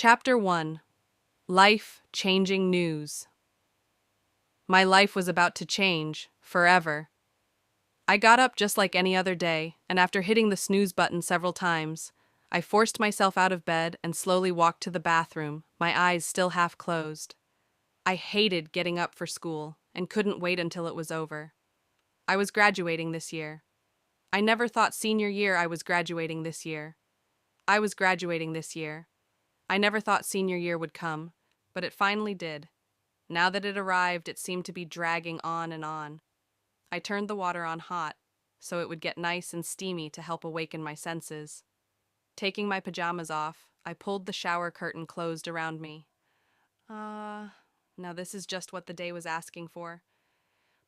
Chapter 1. Life-Changing News. My life was about to change, forever. I got up just like any other day, and after hitting the snooze button several times, I forced myself out of bed and slowly walked to the bathroom, my eyes still half closed. I hated getting up for school and couldn't wait until it was over. I was graduating this year. I never thought senior year I was graduating this year. I was graduating this year. I never thought senior year would come, but it finally did. Now that it arrived, it seemed to be dragging on and on. I turned the water on hot, so it would get nice and steamy to help awaken my senses. Taking my pajamas off, I pulled the shower curtain closed around me. Now this is just what the day was asking for.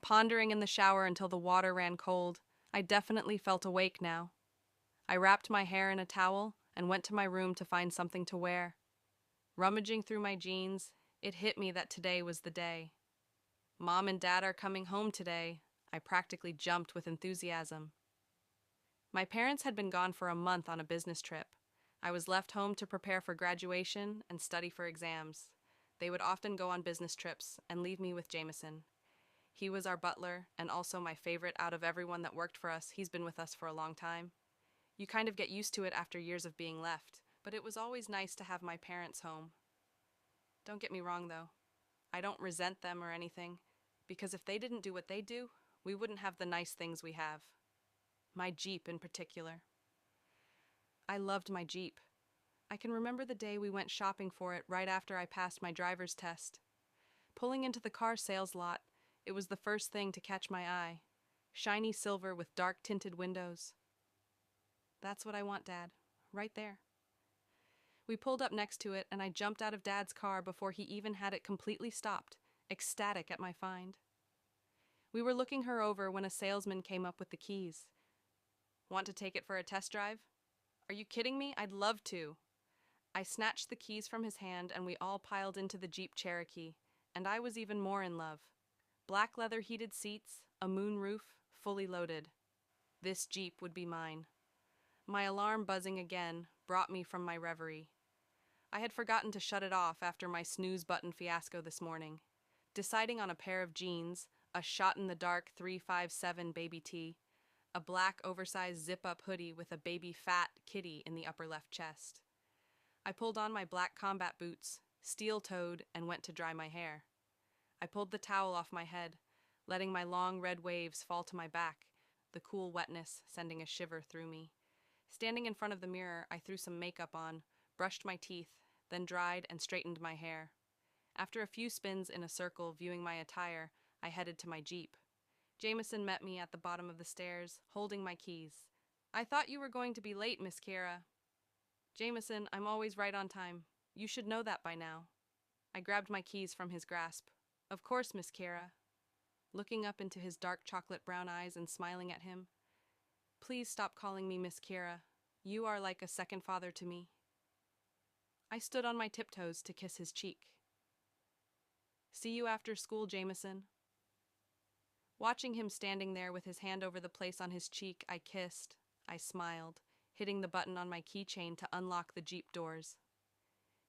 Pondering in the shower until the water ran cold, I definitely felt awake now. I wrapped my hair in a towel and went to my room to find something to wear. Rummaging through my jeans, it hit me that today was the day. Mom and Dad are coming home today. I practically jumped with enthusiasm. My parents had been gone for a month on a business trip. I was left home to prepare for graduation and study for exams. They would often go on business trips and leave me with Jameson. He was our butler and also my favorite out of everyone that worked for us. He's been with us for a long time. You kind of get used to it after years of being left, but it was always nice to have my parents home. Don't get me wrong, though. I don't resent them or anything, because if they didn't do what they do, we wouldn't have the nice things we have. My Jeep in particular. I loved my Jeep. I can remember the day we went shopping for it right after I passed my driver's test. Pulling into the car sales lot, it was the first thing to catch my eye. Shiny silver with dark tinted windows. That's what I want, Dad. Right there. We pulled up next to it, and I jumped out of Dad's car before he even had it completely stopped, ecstatic at my find. We were looking her over when a salesman came up with the keys. Want to take it for a test drive? Are you kidding me? I'd love to. I snatched the keys from his hand, and we all piled into the Jeep Cherokee, and I was even more in love. Black leather heated seats, a moon roof, fully loaded. This Jeep would be mine. My alarm buzzing again brought me from my reverie. I had forgotten to shut it off after my snooze button fiasco this morning. Deciding on a pair of jeans, a shot-in-the-dark 357 baby tee, a black oversized zip-up hoodie with a baby fat kitty in the upper left chest. I pulled on my black combat boots, steel-toed, and went to dry my hair. I pulled the towel off my head, letting my long red waves fall to my back, the cool wetness sending a shiver through me. Standing in front of the mirror, I threw some makeup on, brushed my teeth, then dried and straightened my hair. After a few spins in a circle viewing my attire, I headed to my Jeep. Jameson met me at the bottom of the stairs, holding my keys. I thought you were going to be late, Miss Kiera. Jameson, I'm always right on time. You should know that by now. I grabbed my keys from his grasp. Of course, Miss Kiera. Looking up into his dark chocolate brown eyes and smiling at him. Please stop calling me Miss Kiera. You are like a second father to me. I stood on my tiptoes to kiss his cheek. See you after school, Jameson. Watching him standing there with his hand over the place on his cheek, I kissed. I smiled, hitting the button on my keychain to unlock the Jeep doors.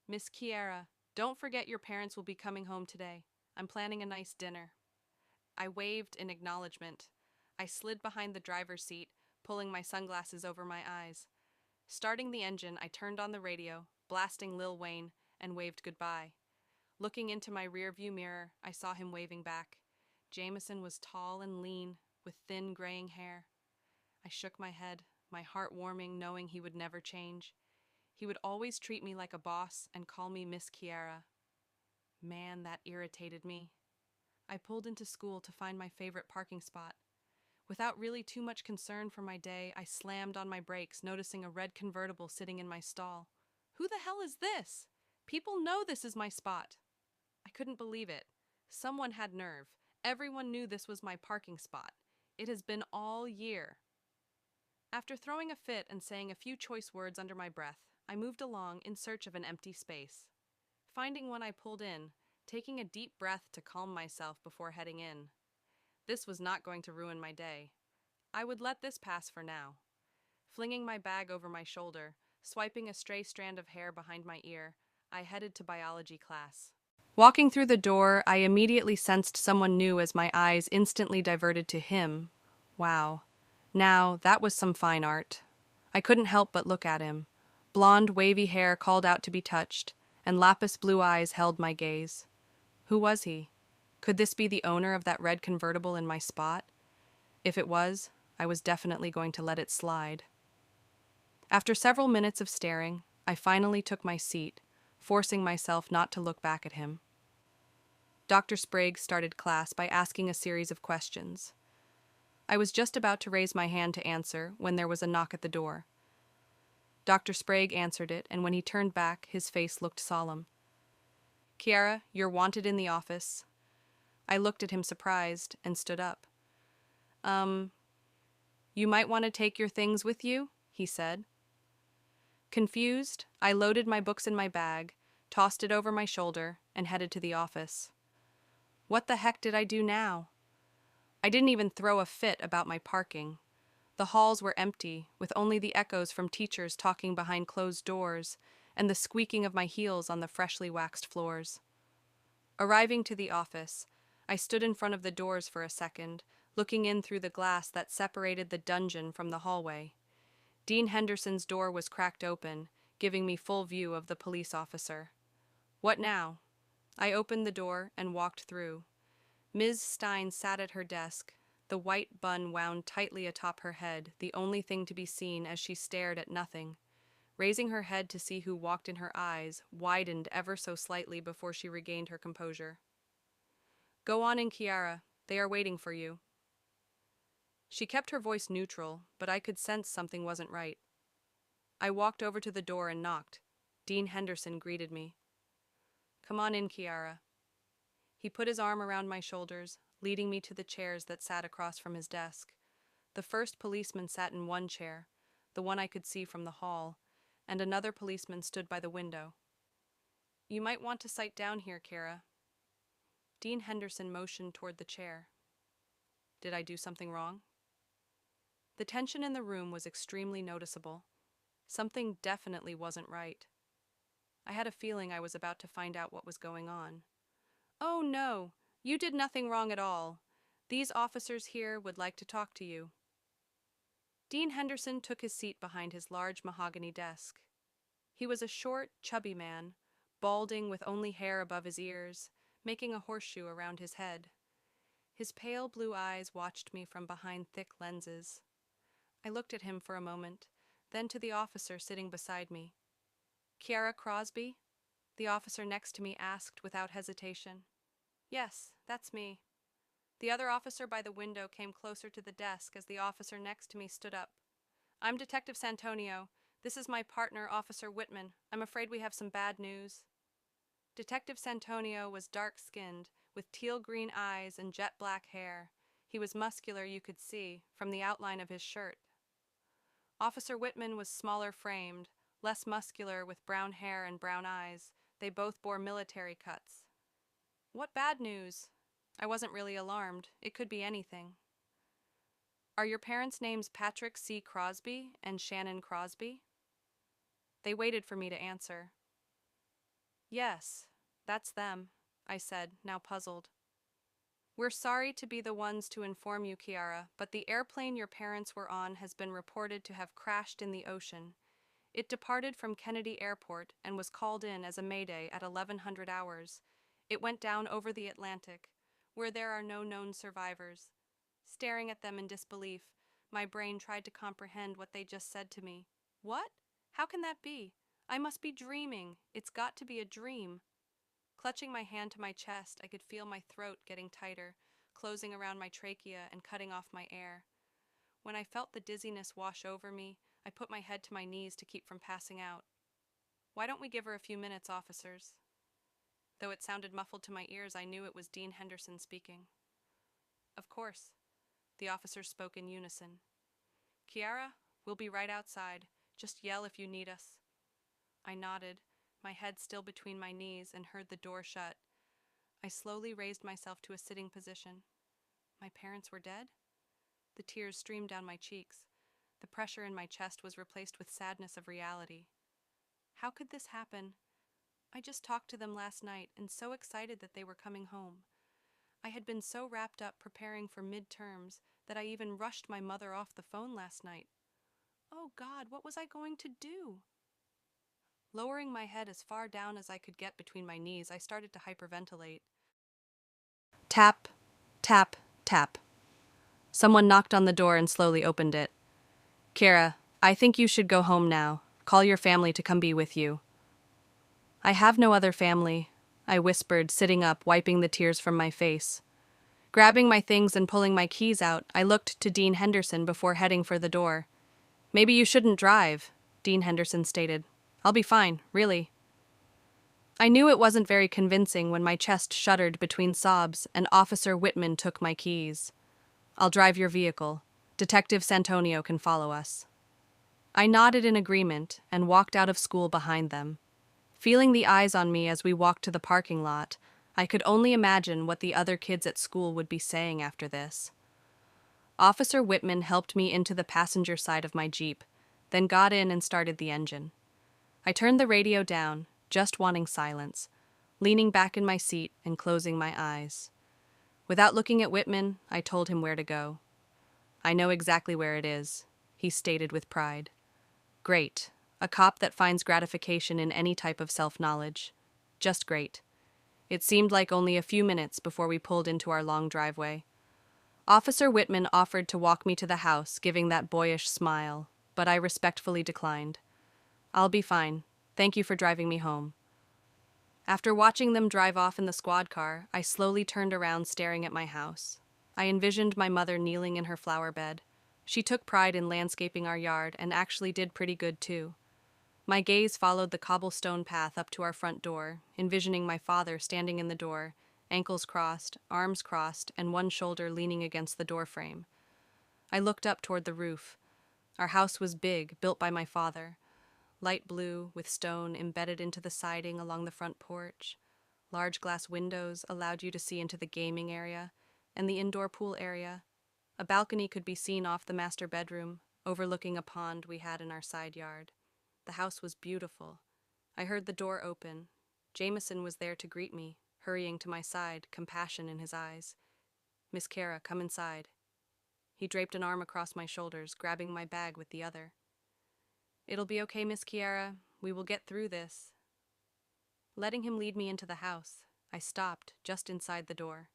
Miss Kiera, don't forget your parents will be coming home today. I'm planning a nice dinner. I waved in acknowledgement. I slid behind the driver's seat, pulling my sunglasses over my eyes. Starting the engine, I turned on the radio, blasting Lil Wayne, and waved goodbye. Looking into my rearview mirror, I saw him waving back. Jameson was tall and lean, with thin graying hair. I shook my head, my heart warming, knowing he would never change. He would always treat me like a boss and call me Miss Kiera. Man, that irritated me. I pulled into school to find my favorite parking spot. Without really too much concern for my day, I slammed on my brakes, noticing a red convertible sitting in my stall. Who the hell is this? People know this is my spot. I couldn't believe it. Someone had nerve. Everyone knew this was my parking spot. It has been all year. After throwing a fit and saying a few choice words under my breath, I moved along in search of an empty space. Finding one, I pulled in, taking a deep breath to calm myself before heading in. This was not going to ruin my day. I would let this pass for now. Flinging my bag over my shoulder, swiping a stray strand of hair behind my ear, I headed to biology class. Walking through the door, I immediately sensed someone new as my eyes instantly diverted to him. Wow. Now, that was some fine art. I couldn't help but look at him. Blonde, wavy hair called out to be touched, and lapis blue eyes held my gaze. Who was he? Could this be the owner of that red convertible in my spot? If it was, I was definitely going to let it slide. After several minutes of staring, I finally took my seat, forcing myself not to look back at him. Dr. Sprague started class by asking a series of questions. I was just about to raise my hand to answer when there was a knock at the door. Dr. Sprague answered it, and when he turned back, his face looked solemn. "Kiara, you're wanted in the office." I looked at him surprised and stood up. You might want to take your things with you," he said. Confused, I loaded my books in my bag, tossed it over my shoulder, and headed to the office. What the heck did I do now? I didn't even throw a fit about my parking. The halls were empty, with only the echoes from teachers talking behind closed doors and the squeaking of my heels on the freshly waxed floors. Arriving to the office, I stood in front of the doors for a second, looking in through the glass that separated the dungeon from the hallway. Dean Henderson's door was cracked open, giving me full view of the police officer. What now? I opened the door and walked through. Ms. Stein sat at her desk, the white bun wound tightly atop her head, the only thing to be seen as she stared at nothing. Raising her head to see who walked in her eyes, widened ever so slightly before she regained her composure. "Go on in, Kiara. They are waiting for you." She kept her voice neutral, but I could sense something wasn't right. I walked over to the door and knocked. Dean Henderson greeted me. "Come on in, Kiara." He put his arm around my shoulders, leading me to the chairs that sat across from his desk. The first policeman sat in one chair, the one I could see from the hall, and another policeman stood by the window. "You might want to sit down here, Kiara." Dean Henderson motioned toward the chair. Did I do something wrong? The tension in the room was extremely noticeable. Something definitely wasn't right. I had a feeling I was about to find out what was going on. "Oh, no, you did nothing wrong at all. These officers here would like to talk to you." Dean Henderson took his seat behind his large mahogany desk. He was a short, chubby man, balding with only hair above his ears, making a horseshoe around his head. His pale blue eyes watched me from behind thick lenses. I looked at him for a moment, then to the officer sitting beside me. "Kiara Crosby?" the officer next to me asked without hesitation. "Yes, that's me." The other officer by the window came closer to the desk as the officer next to me stood up. "I'm Detective Santonio. This is my partner, Officer Whitman. I'm afraid we have some bad news." Detective Santonio was dark-skinned, with teal-green eyes and jet-black hair. He was muscular, you could see, from the outline of his shirt. Officer Whitman was smaller-framed, less muscular, with brown hair and brown eyes. They both bore military cuts. "What bad news?" I wasn't really alarmed. It could be anything. "Are your parents' names Patrick C. Crosby and Shannon Crosby?" They waited for me to answer. "Yes, that's them," I said, now puzzled. "We're sorry to be the ones to inform you, Kiara, but the airplane your parents were on has been reported to have crashed in the ocean. It departed from Kennedy Airport and was called in as a mayday at 1100 hours. It went down over the Atlantic, where there are no known survivors." Staring at them in disbelief, my brain tried to comprehend what they just said to me. What? How can that be? I must be dreaming. It's got to be a dream. Clutching my hand to my chest, I could feel my throat getting tighter, closing around my trachea and cutting off my air. When I felt the dizziness wash over me, I put my head to my knees to keep from passing out. "Why don't we give her a few minutes, officers?" Though it sounded muffled to my ears, I knew it was Dean Henderson speaking. "Of course." The officers spoke in unison. "Kiara, we'll be right outside. Just yell if you need us." I nodded, my head still between my knees, and heard the door shut. I slowly raised myself to a sitting position. My parents were dead? The tears streamed down my cheeks. The pressure in my chest was replaced with sadness of reality. How could this happen? I just talked to them last night and so excited that they were coming home. I had been so wrapped up preparing for midterms that I even rushed my mother off the phone last night. Oh God, what was I going to do? Lowering my head as far down as I could get between my knees, I started to hyperventilate. Tap, tap, tap. Someone knocked on the door and slowly opened it. Kira, I think you should go home now. Call your family to come be with you. I have no other family, I whispered, sitting up, wiping the tears from my face. Grabbing my things and pulling my keys out, I looked to Dean Henderson before heading for the door. Maybe you shouldn't drive, Dean Henderson stated. I'll be fine, really. I knew it wasn't very convincing when my chest shuddered between sobs and Officer Whitman took my keys. I'll drive your vehicle. Detective Santonio can follow us. I nodded in agreement and walked out of school behind them. Feeling the eyes on me as we walked to the parking lot, I could only imagine what the other kids at school would be saying after this. Officer Whitman helped me into the passenger side of my Jeep, then got in and started the engine. I turned the radio down, just wanting silence, leaning back in my seat and closing my eyes. Without looking at Whitman, I told him where to go. I know exactly where it is, he stated with pride. Great. A cop that finds gratification in any type of self-knowledge. Just great. It seemed like only a few minutes before we pulled into our long driveway. Officer Whitman offered to walk me to the house, giving that boyish smile, but I respectfully declined. I'll be fine. Thank you for driving me home. After watching them drive off in the squad car, I slowly turned around staring at my house. I envisioned my mother kneeling in her flower bed. She took pride in landscaping our yard and actually did pretty good too. My gaze followed the cobblestone path up to our front door, envisioning my father standing in the door, ankles crossed, arms crossed, and one shoulder leaning against the door frame. I looked up toward the roof. Our house was big, built by my father. Light blue, with stone embedded into the siding along the front porch. Large glass windows allowed you to see into the gaming area and the indoor pool area. A balcony could be seen off the master bedroom, overlooking a pond we had in our side yard. The house was beautiful. I heard the door open. Jameson was there to greet me, hurrying to my side, compassion in his eyes. Miss Kara, come inside. He draped an arm across my shoulders, grabbing my bag with the other. It'll be okay, Miss Kiara. We will get through this. Letting him lead me into the house, I stopped just inside the door.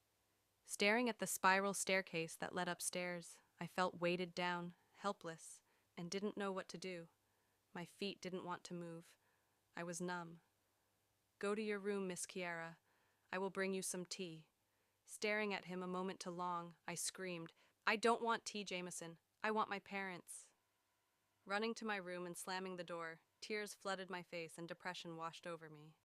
Staring at the spiral staircase that led upstairs, I felt weighted down, helpless, and didn't know what to do. My feet didn't want to move. I was numb. Go to your room, Miss Kiara. I will bring you some tea. Staring at him a moment too long, I screamed, I don't want tea, Jameson. I want my parents. Running to my room and slamming the door, tears flooded my face and depression washed over me.